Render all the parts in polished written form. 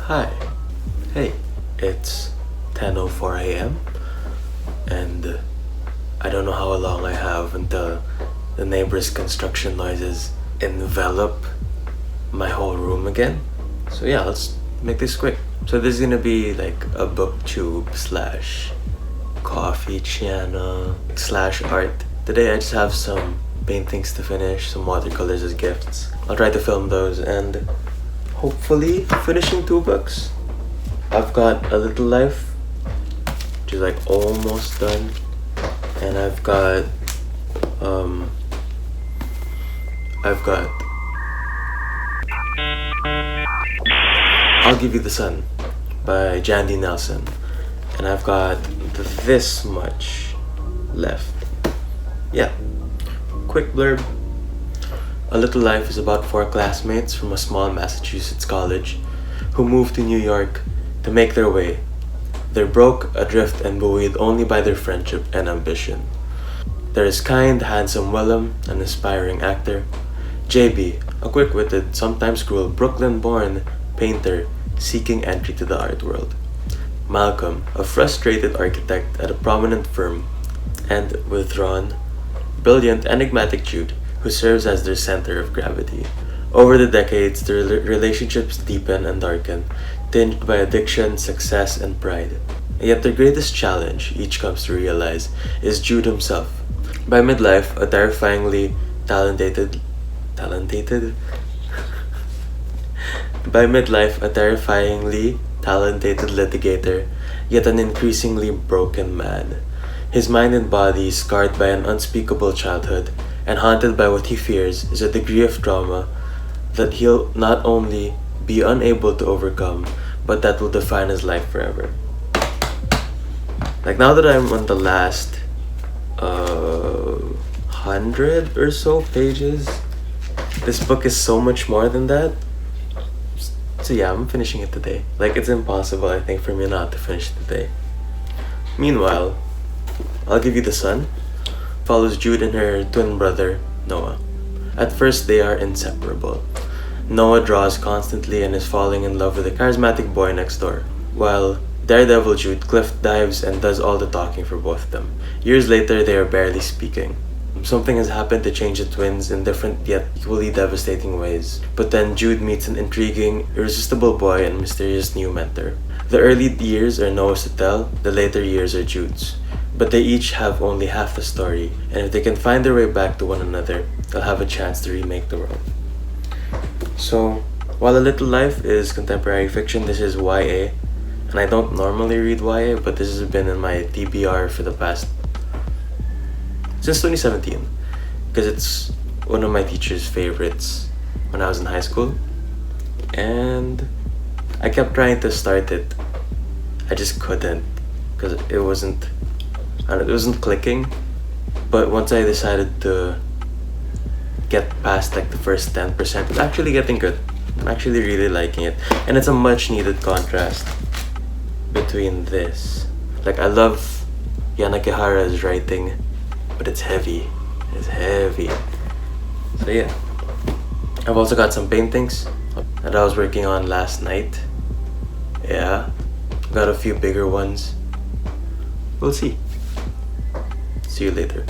Hi. Hey, it's 10:04 a.m. and I don't know how long I have until the neighbors' construction noises envelop my whole room again. So yeah, let's make this quick. So this is gonna be like a booktube slash coffee channel slash art. Today I just have some paintings to finish, some watercolors as gifts. I'll try to film those and hopefully finishing 2 books. I've got A Little Life, which is like almost done, and I've got I'll Give You the Sun by Jandy Nelson, and I've got this much left. Yeah, quick blurb. A Little Life is about 4 classmates from a small Massachusetts college who moved to New York to make their way. They're broke, adrift, and buoyed only by their friendship and ambition. There is kind, handsome Willem, an aspiring actor, JB, a quick-witted, sometimes cruel Brooklyn-born painter seeking entry to the art world, Malcolm, a frustrated architect at a prominent firm, and withdrawn, brilliant, enigmatic Jude, who serves as their center of gravity. Over the decades, their relationships deepen and darken, tinged by addiction, success, and pride. Yet their greatest challenge, each comes to realize, is Jude himself. By midlife, a terrifyingly talented litigator, yet an increasingly broken man. His mind and body scarred by an unspeakable childhood, and haunted by what he fears is a degree of trauma that he'll not only be unable to overcome, but that will define his life forever. Like, now that I'm on the last 100 or so pages, this book is so much more than that. So yeah, I'm finishing it today. Like, it's impossible, I think, for me not to finish it today. Meanwhile, I'll Give You the Sun follows Jude and her twin brother, Noah. At first, they are inseparable. Noah draws constantly and is falling in love with a charismatic boy next door, while daredevil Jude cliff dives and does all the talking for both of them. Years later, they are barely speaking. Something has happened to change the twins in different yet equally devastating ways. But then Jude meets an intriguing, irresistible boy and mysterious new mentor. The early years are Noah's to tell, the later years are Jude's. But they each have only half the story, and if they can find their way back to one another, they'll have a chance to remake the world. So, while A Little Life is contemporary fiction, this is YA, and I don't normally read YA, but this has been in my TBR for the past since 2017, because it's one of my teacher's favorites when I was in high school, and I kept trying to start it. I just couldn't, because it wasn't clicking. But once I decided to get past like the first 10%, it's actually getting good. I'm actually really liking it, and it's a much needed contrast between this. Like, I love Yanakihara's writing, but it's heavy. It's heavy. So yeah, I've also got some paintings that I was working on last night. Yeah, got a few bigger ones. We'll see. See you later.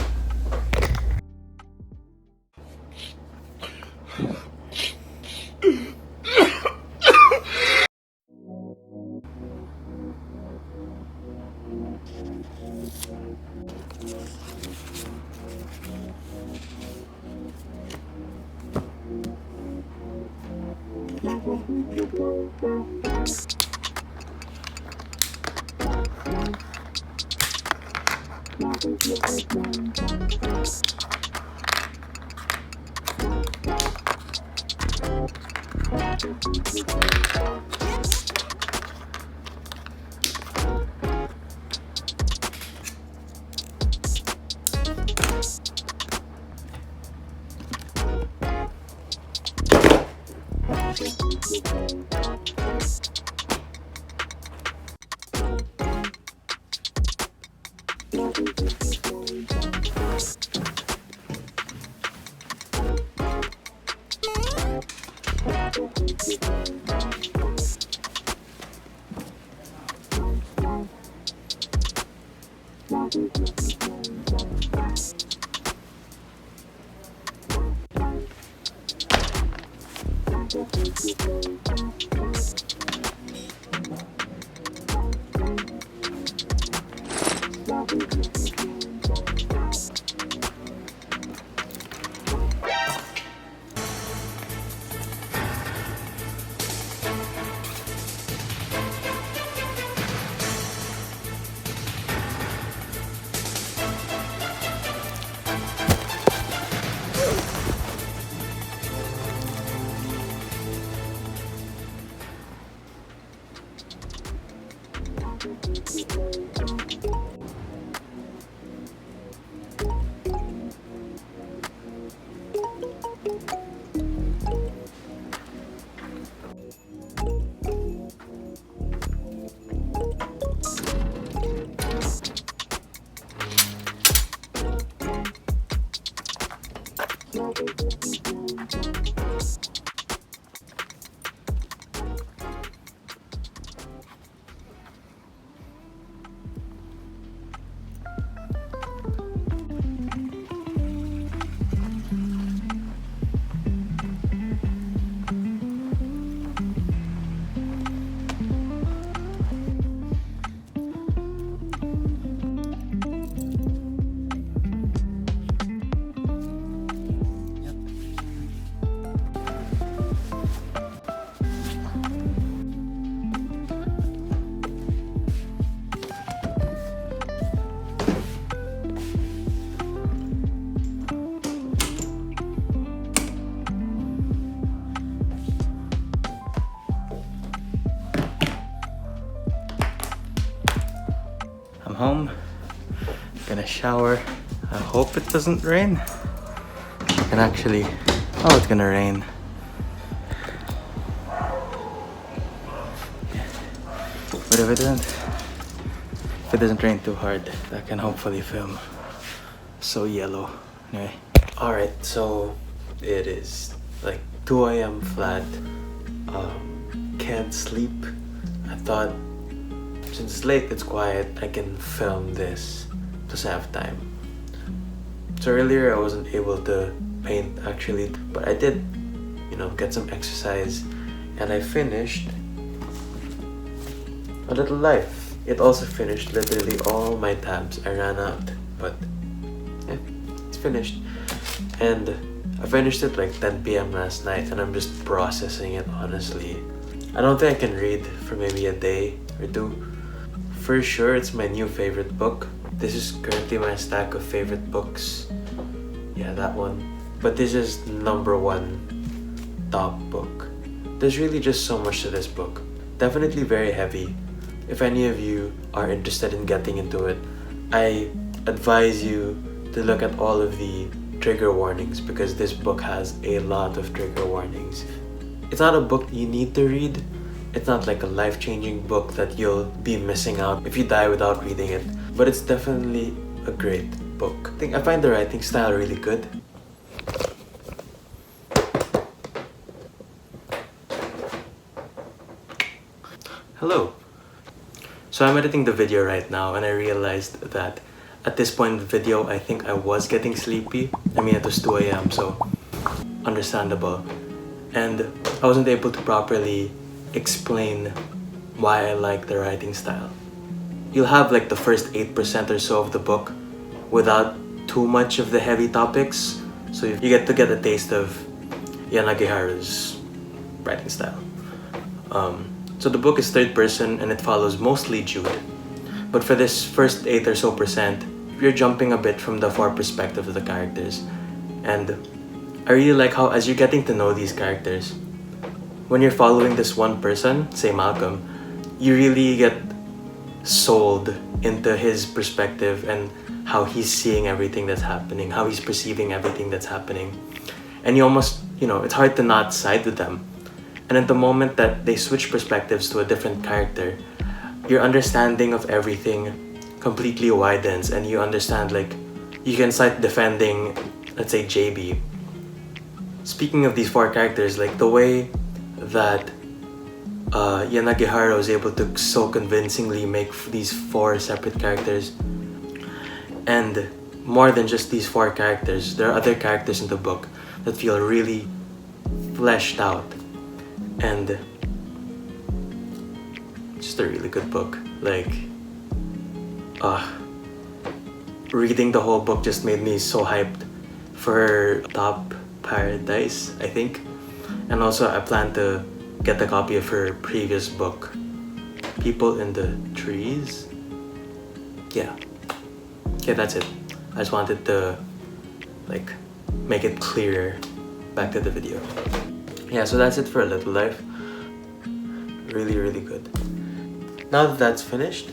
Home, gonna shower. I hope it doesn't rain. And actually, oh, it's gonna rain. But if it doesn't rain too hard, I can hopefully film. So yellow. Anyway, all right. So it is like 2 a.m. flat. Can't sleep. I thought, since it's late, it's quiet, I can film this because I have time. So earlier I wasn't able to paint actually, but I did, get some exercise, and I finished A Little Life. It also finished literally all my tabs. I ran out, but yeah, it's finished. And I finished it like 10 p.m. last night, and I'm just processing it honestly. I don't think I can read for maybe a day or two. For sure, it's my new favorite book. This is currently my stack of favorite books. Yeah, that one. But this is #1 top book. There's really just so much to this book. Definitely very heavy. If any of you are interested in getting into it, I advise you to look at all of the trigger warnings, because this book has a lot of trigger warnings. It's not a book you need to read. It's not like a life-changing book that you'll be missing out if you die without reading it, but it's definitely a great book. I find the writing style really good. Hello. So I'm editing the video right now, and I realized that at this point in the video, I think I was getting sleepy. I mean, it was 2 a.m, so understandable. And I wasn't able to properly explain why I like the writing style. You'll have like the first 8% or so of the book without too much of the heavy topics, so you get to get a taste of Яд'Haru's writing style. So the book is third person and it follows mostly Jude. But for this first 8 or so percent, you're jumping a bit from the far perspective of the characters. And I really like how, as you're getting to know these characters, when you're following this one person, say Malcolm, you really get sold into his perspective and how he's seeing everything that's happening, how he's perceiving everything that's happening. And you almost, it's hard to not side with them. And at the moment that they switch perspectives to a different character, your understanding of everything completely widens, and you understand, like, you can start defending, let's say, JB. Speaking of these 4 characters, like the way that Яд'Haru is able to so convincingly make these 4 separate characters, and more than just these 4 characters, there are other characters in the book that feel really fleshed out. and just a really good book. Like, reading the whole book just made me so hyped for Top Paradise, I think. And also I plan to get a copy of her previous book, People in the Trees. Yeah. Okay, that's it. I just wanted to like make it clearer. Back to the video. Yeah, so that's it for A Little Life. Really, really good. Now that that's finished,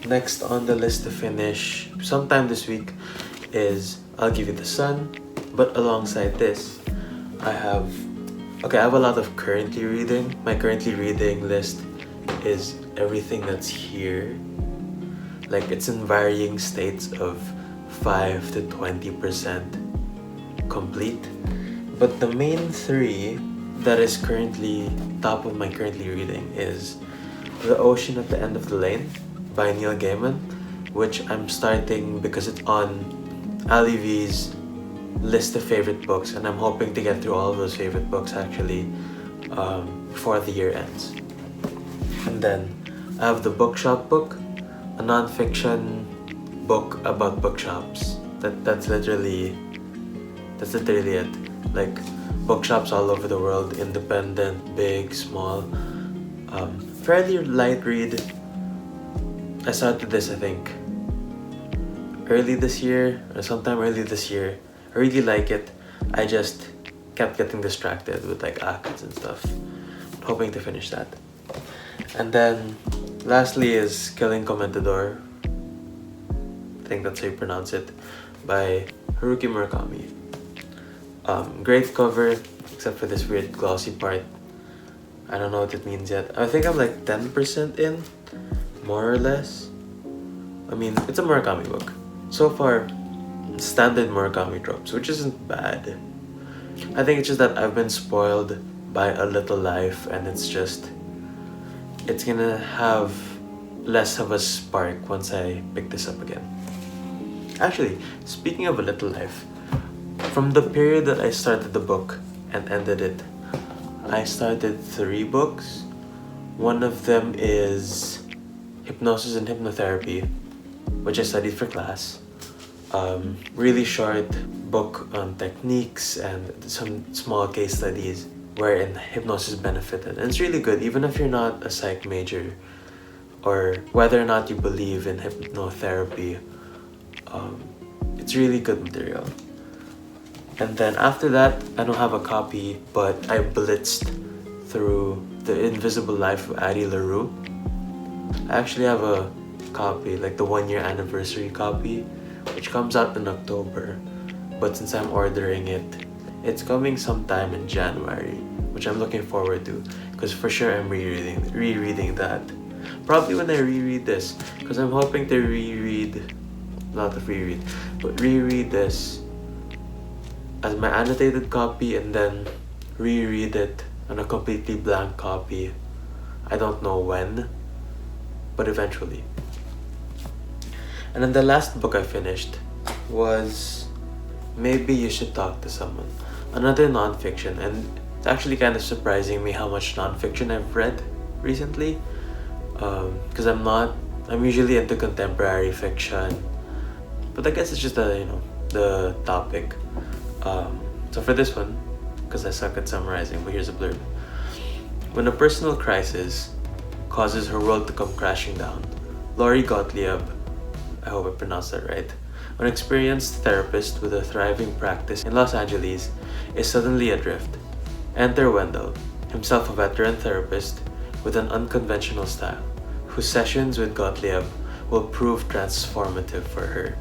next on the list to finish sometime this week is I'll Give You the Sun. But alongside this, I have a lot of currently reading. My currently reading list is everything that's here. Like, it's in varying states of 5 to 20% complete. But the main three that is currently top of my currently reading is The Ocean at the End of the Lane by Neil Gaiman, which I'm starting because it's on Ali V's list of favorite books, and I'm hoping to get through all of those favorite books actually before the year ends. And then I have The Bookshop book, a non-fiction book about bookshops. That's literally it. Like, bookshops all over the world, independent, big, small, fairly light read. I started this, I think, early this year or sometime early this year. I really like it. I just kept getting distracted with like acts and stuff. Hoping to finish that. And then lastly is Killing Commentador, I think that's how you pronounce it, by Haruki Murakami. Great cover, except for this weird glossy part. I don't know what it means yet. I think I'm like 10% in, more or less. I mean, it's a Murakami book. So far, standard Murakami tropes, which isn't bad. I think it's just that I've been spoiled by A Little Life, and it's gonna have less of a spark once I pick this up again. Actually, speaking of A Little Life, from the period that I started the book and ended it, I started 3 books. One of them is Hypnosis and Hypnotherapy, which I studied for class. Really short book on techniques and some small case studies wherein hypnosis benefited. And it's really good, even if you're not a psych major or whether or not you believe in hypnotherapy. It's really good material. And then after that, I don't have a copy, but I blitzed through The Invisible Life of Addie Larue. I actually have a copy, like the 1-year anniversary copy, which comes out in October. But since I'm ordering it, it's coming sometime in January, which I'm looking forward to, because for sure I'm rereading that. Probably when I reread this, because I'm hoping to reread this as my annotated copy and then reread it on a completely blank copy. I don't know when, but eventually. And then the last book I finished was Maybe You Should Talk to Someone, another non-fiction, and it's actually kind of surprising me how much non-fiction I've read recently, because I'm usually into contemporary fiction, but I guess it's just the topic. So for this one, because I suck at summarizing, but here's a blurb. When a personal crisis causes her world to come crashing down, Lori Gottlieb, I hope I pronounced that right, an experienced therapist with a thriving practice in Los Angeles, is suddenly adrift. Enter Wendell, himself a veteran therapist with an unconventional style, whose sessions with Gottlieb will prove transformative for her.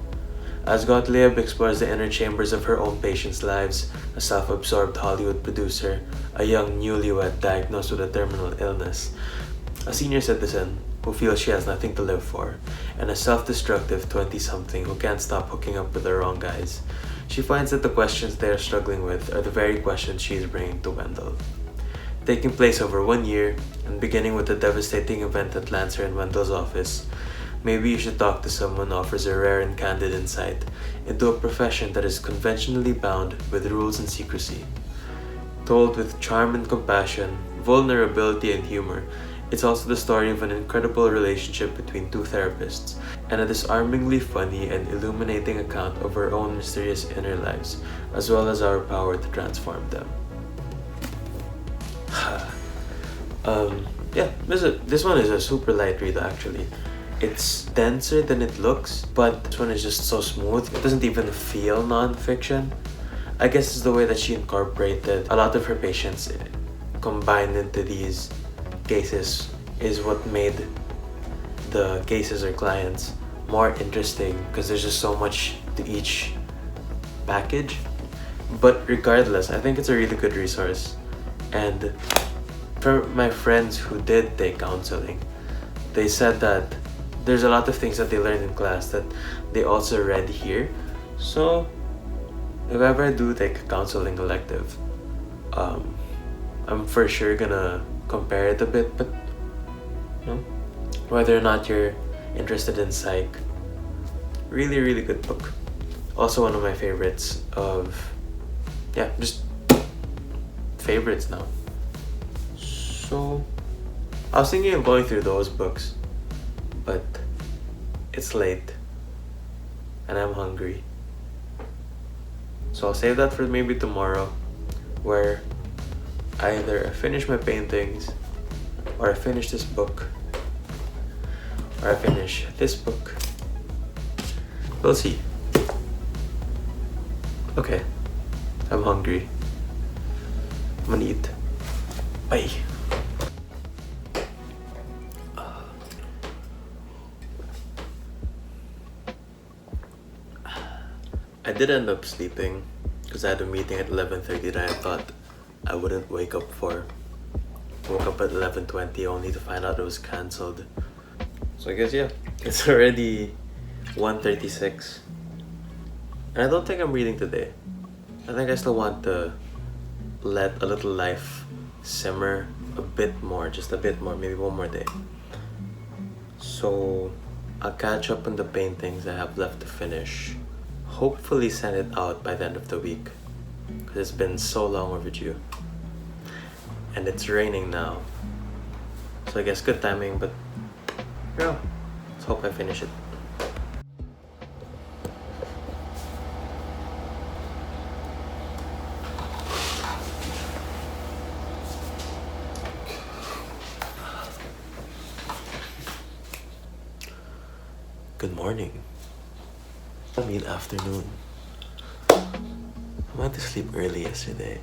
As Gottlieb explores the inner chambers of her own patients' lives, a self-absorbed Hollywood producer, a young newlywed diagnosed with a terminal illness, a senior citizen who feels she has nothing to live for, and a self-destructive 20-something who can't stop hooking up with the wrong guys, she finds that the questions they are struggling with are the very questions she is bringing to Wendell. Taking place over 1 year, and beginning with a devastating event that lands her in Wendell's office, Maybe You Should Talk to Someone offers a rare and candid insight into a profession that is conventionally bound with rules and secrecy. Told with charm and compassion, vulnerability and humor. It's also the story of an incredible relationship between two therapists, and a disarmingly funny and illuminating account of our own mysterious inner lives, as well as our power to transform them. Yeah, this one is a super light read actually. It's denser than it looks, but this one is just so smooth. It doesn't even feel non-fiction. I guess it's the way that she incorporated a lot of her patients combined into these cases is what made the cases or clients more interesting, because there's just so much to each package. But regardless, I think it's a really good resource. And for my friends who did take counseling, they said that there's a lot of things that they learned in class that they also read here. So if ever I do take a counseling elective, I'm for sure gonna compare it a bit, but you know, whether or not you're interested in psych, really good book. Also one of my favorites of, yeah, just favorites now. So I was thinking of going through those books, but it's late and I'm hungry. So I'll save that for maybe tomorrow, where either I finish my paintings, or I finish this book, or I finish this book. We'll see. Okay, I'm hungry. I'm gonna eat. Bye. I did end up sleeping because I had a meeting at 11:30 that I thought I wouldn't wake up for. Woke up at 11:20 only to find out it was cancelled. So I guess, yeah, it's already 1:36. And I don't think I'm reading today. I think I still want to let A Little Life simmer a bit more, just a bit more, maybe one more day. So I'll catch up on the paintings I have left to finish. Hopefully send it out by the end of the week, because it's been so long overdue. And it's raining now, so I guess good timing, but yeah, let's hope I finish it. Good morning. I mean afternoon. I went to sleep early yesterday,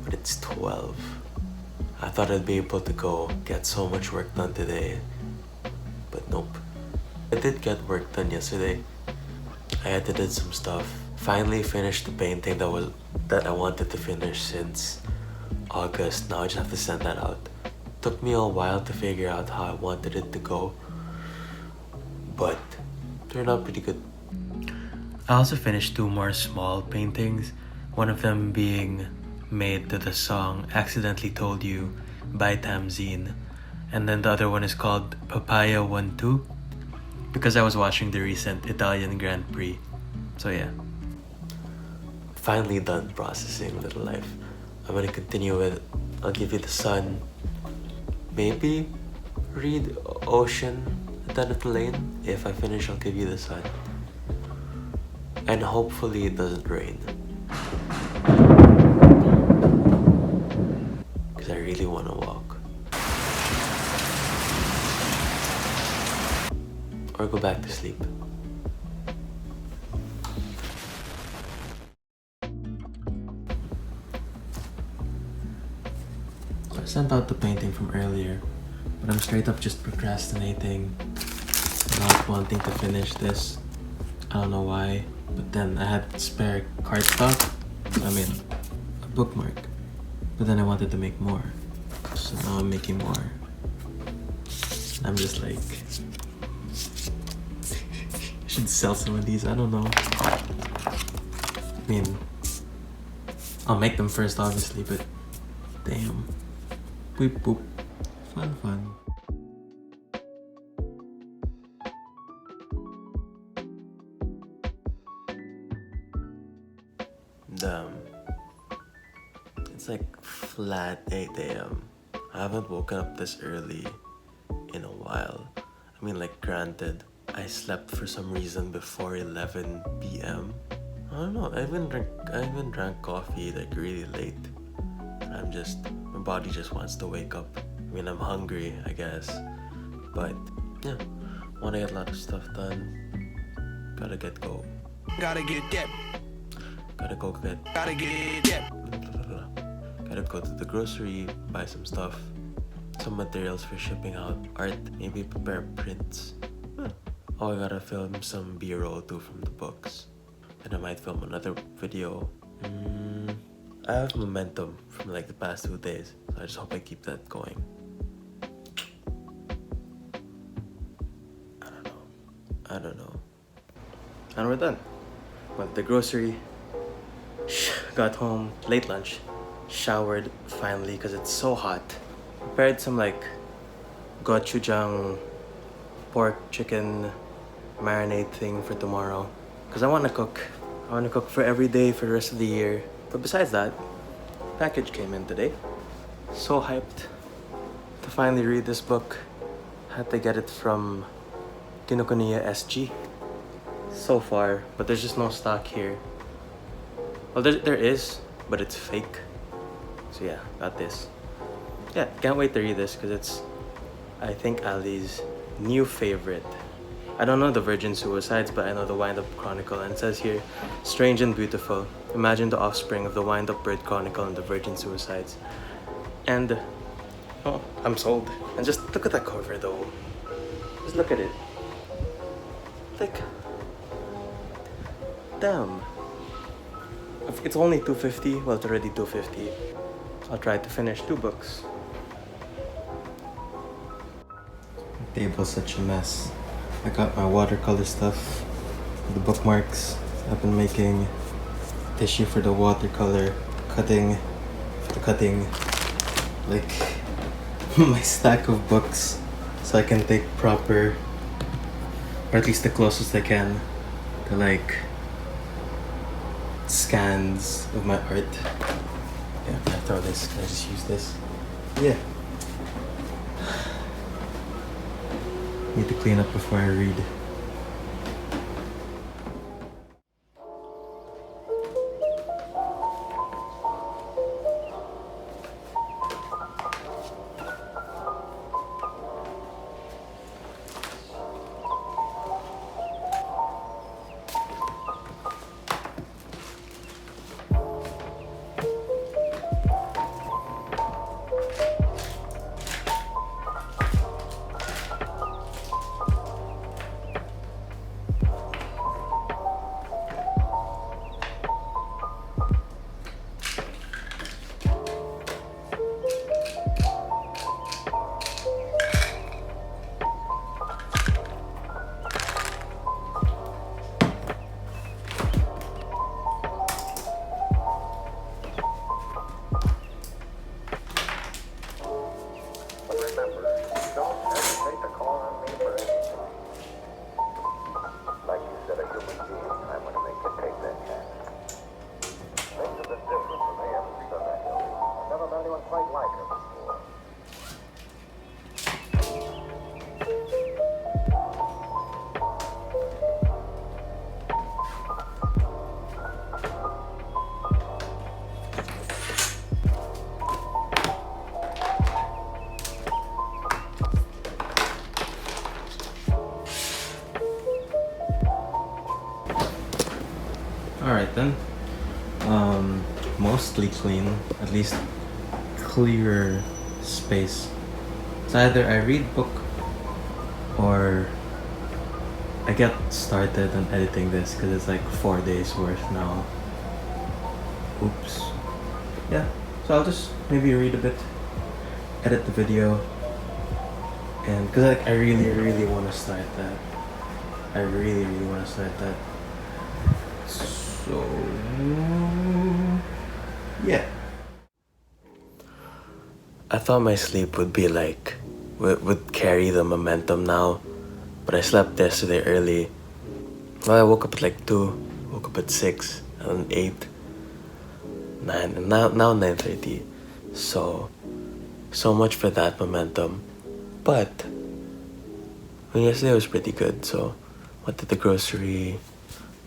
but it's 12. I thought I'd be able to go get so much work done today, but nope. I did get work done yesterday. I edited some stuff. Finally finished the painting that I wanted to finish since August. Now I just have to send that out. Took me a while to figure out how I wanted it to go, but turned out pretty good. I also finished 2 more small paintings, one of them being made to the song Accidentally Told You by 𝙤𝙤𝙤𝙦, and then the other one is called Papaya 1-2, because I was watching the recent Italian Grand Prix. So yeah. Finally done processing Little Life. I'm gonna continue with I'll Give You the Sun, maybe read Ocean at the end of the lane. If I finish I'll Give You the Sun, and hopefully it doesn't rain, because I really want to walk or go back to sleep. So I sent out the painting from earlier, but I'm straight up just procrastinating, not wanting to finish this. I don't know why, but then I had spare cardstock, a bookmark, but then I wanted to make more, so now I'm making more. I'm just like, I should sell some of these, I don't know. I'll make them first obviously, but damn. Boop boop. Fun. Damn. It's like flat 8 a.m. I haven't woken up this early in a while. I mean, like, granted, I slept for some reason before 11 p.m. I don't know, I even drank coffee like really late. My body just wants to wake up. I mean, I'm hungry, I guess. But, yeah, want to get a lot of stuff done. Gotta get go. Gotta get that. Gotta go get. Gotta get that. Gotta go to the grocery, buy some stuff, some materials for shipping out, art, maybe prepare prints. Oh, I gotta film some B-roll too from the books. And I might film another video. I have momentum from like the past 2 days, so I just hope I keep that going. I don't know. And we're done. Went to the grocery, got home, late lunch, showered finally because it's so hot. Prepared some like 𝙭𝙤𝙬𝙪𝙩 pork chicken marinade thing for tomorrow. Because I want to cook. I want to cook for every day for the rest of the year. But besides that, package came in today. So hyped to finally read this book. Had to get it from 𝙙𝙤𝙤𝙚 so far, but there's just no stock here. Well, there is, but it's fake. So yeah, got this. Yeah, can't wait to read this because it's, I think, Ali's new favorite. I don't know the Virgin Suicides, but I know the Wind-Up Chronicle, and it says here, strange and beautiful. Imagine the offspring of the Wind-Up Bird Chronicle and the Virgin Suicides. And, oh, I'm sold. And just look at that cover though. Just look at it. Like, damn. It's only $250. Well, it's already $250. I'll try to finish 2 books. The table's such a mess. I got my watercolor stuff, the bookmarks. I've been making tissue for the watercolor, cutting for the cutting, like my stack of books, so I can take proper, or at least the closest I can, to like scans of my art. Yeah, can I throw this? Can I just use this? Yeah. Need to clean up before I read. Alright then, mostly clean, at least clearer space. It's either I read book or I get started on editing this because it's like 4 days worth now. Oops. Yeah, so I'll just maybe read a bit, edit the video, and because like I really want to start that. I really want to start that. So, yeah. I thought my sleep would be like, would carry the momentum now, but I slept yesterday early. Well, I woke up at like 2, woke up at 6, and 8, 9, and now 9:30. So, So much for that momentum. But yesterday was pretty good, so went to the grocery,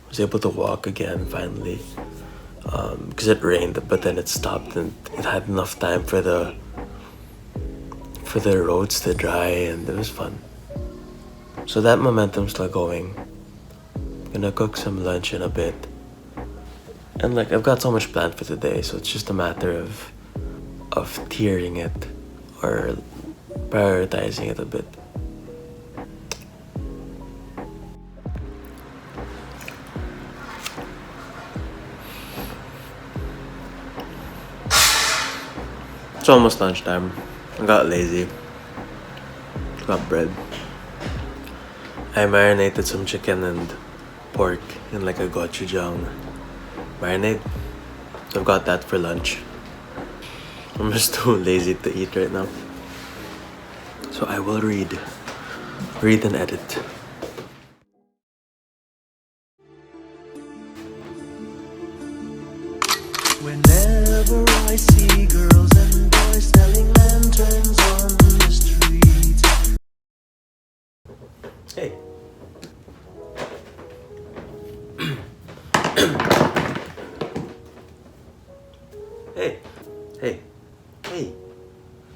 was able to walk again finally. Because it rained, but then it stopped and it had enough time for the roads to dry, and it was fun. So that momentum's still going. Gonna cook some lunch in a bit. And like, I've got so much planned for today, so it's just a matter of tiering it or prioritizing it a bit. It's almost lunchtime. I got lazy. Got bread. I marinated some chicken and pork in like a 𝙭𝙤𝙦𝙦 marinade. So I've got that for lunch. I'm just too lazy to eat right now. So I will read and edit. Whenever I see girls and boys selling lanterns on the street. Hey. Hey.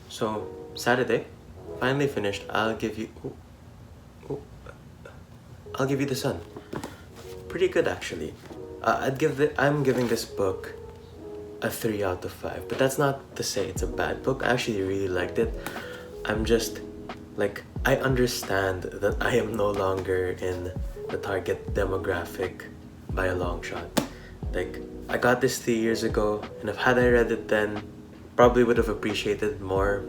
So, Saturday, finally finished. I'll give you the sun. Pretty good, actually. I'm giving this book a 3 out of 5, but that's not to say it's a bad book. I actually really liked it. I'm just like, I understand that I am no longer in the target demographic by a long shot. Like, I got this 3 years ago, and if had I read it then, probably would have appreciated more.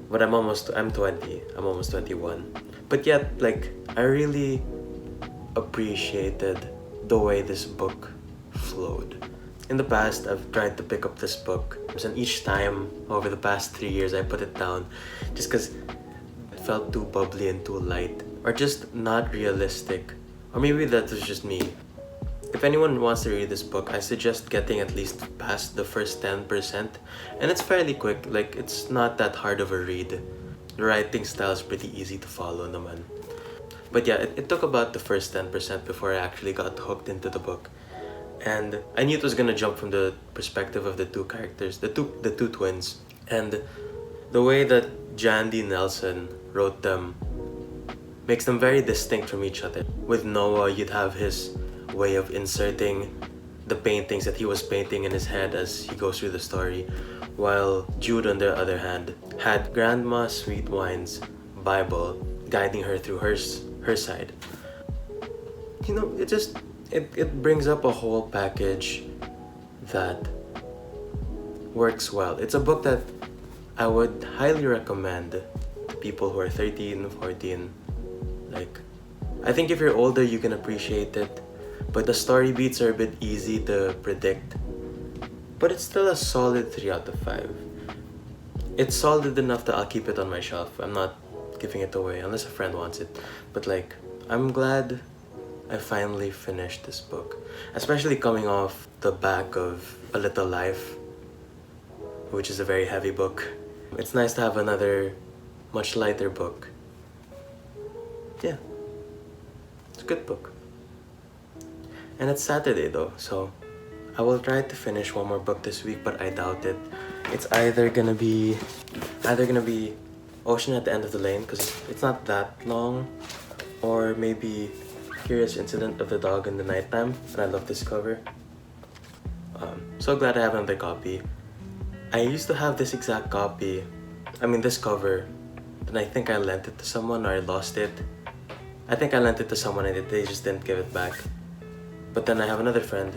But I'm 20, I'm almost 21. But yet, like, I really appreciated the way this book flowed. In the past, I've tried to pick up this book, and each time over the past 3 years, I put it down just because it felt too bubbly and too light, or just not realistic. Or maybe that was just me. If anyone wants to read this book, I suggest getting at least past the first 10%, and it's fairly quick. Like, it's not that hard of a read. The writing style is pretty easy to follow naman. But yeah, it took about the first 10% before I actually got hooked into the book. And I knew it was gonna jump from the perspective of the two characters, the two twins. And the way that Jandy Nelson wrote them makes them very distinct from each other. With Noah, you'd have his way of inserting the paintings that he was painting in his head as he goes through the story, while Jude, on the other hand, had Grandma Sweetwine's Bible guiding her through her side. You know, it brings up a whole package that works well. It's a book that I would highly recommend to people who are 13, 14. Like, I think if you're older, you can appreciate it, but the story beats are a bit easy to predict. But it's still a solid 3 out of 5. It's solid enough that I'll keep it on my shelf. I'm not giving it away unless a friend wants it. But like, I'm glad I finally finished this book, especially coming off the back of A Little Life, which is a very heavy book. It's nice to have another much lighter book. Yeah, it's a good book. And it's Saturday though, so I will try to finish one more book this week, but I doubt it. It's either gonna be Ocean at the End of the Lane, because it's not that long, or maybe Curious Incident of the Dog in the Nighttime, and I love this cover. So glad I have another copy. I used to have this exact copy, this cover, and I think I lent it to someone, or I lost it. I think I lent it to someone and they just didn't give it back. But then I have another friend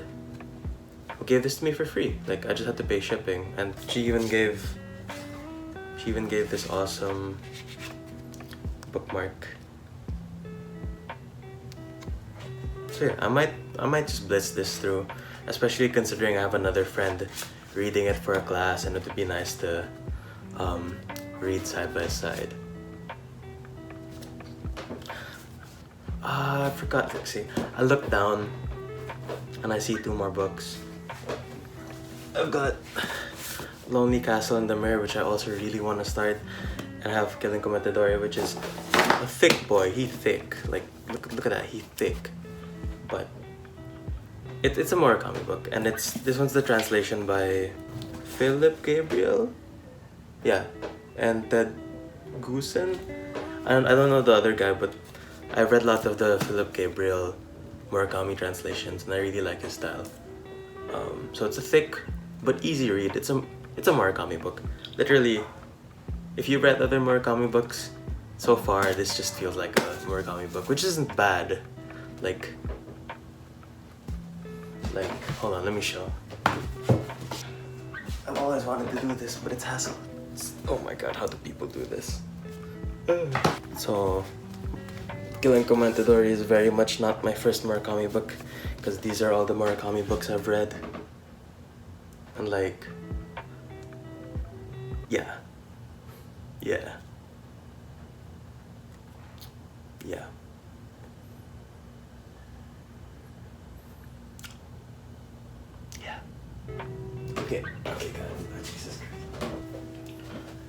who gave this to me for free. Like, I just had to pay shipping, and she even gave this awesome bookmark. So yeah, I might just blitz this through, especially considering I have another friend reading it for a class, and it would be nice to read side by side. I forgot. Let's see. I looked down and I see 2 more books. I've got Lonely Castle in the Mirror, which I also really want to start, and I have Killing Commentador, which is a thick boy. He's thick. Like, look at that. He's thick. But it's a Murakami book, and this one's the translation by Philip Gabriel. Yeah, and 𝙙𝙤𝙤𝙪𝙩. I don't know the other guy, but I've read lots of the Philip Gabriel Murakami translations, and I really like his style. So it's a thick but easy read. It's a Murakami book. Literally, if you've read other Murakami books so far, this just feels like a Murakami book, which isn't bad. Like, hold on, let me show. I've always wanted to do this, but it's hassle. Oh my god, how do people do this? So, Killing Commentador is very much not my first Murakami book, because these are all the Murakami books I've read. And like, yeah. Yeah. Yeah. Yeah. Okay, guys. Jesus Christ.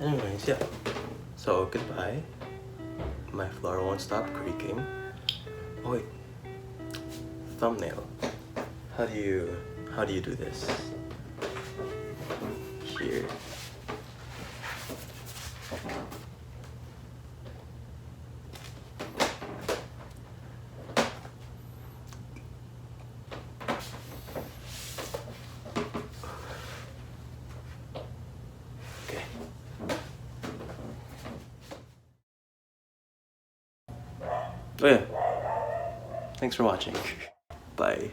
Anyways, yeah. So, goodbye. My floor won't stop creaking. Oh wait. Thumbnail. How do you do this? Here. Okay. Oh yeah. Thanks for watching. Bye.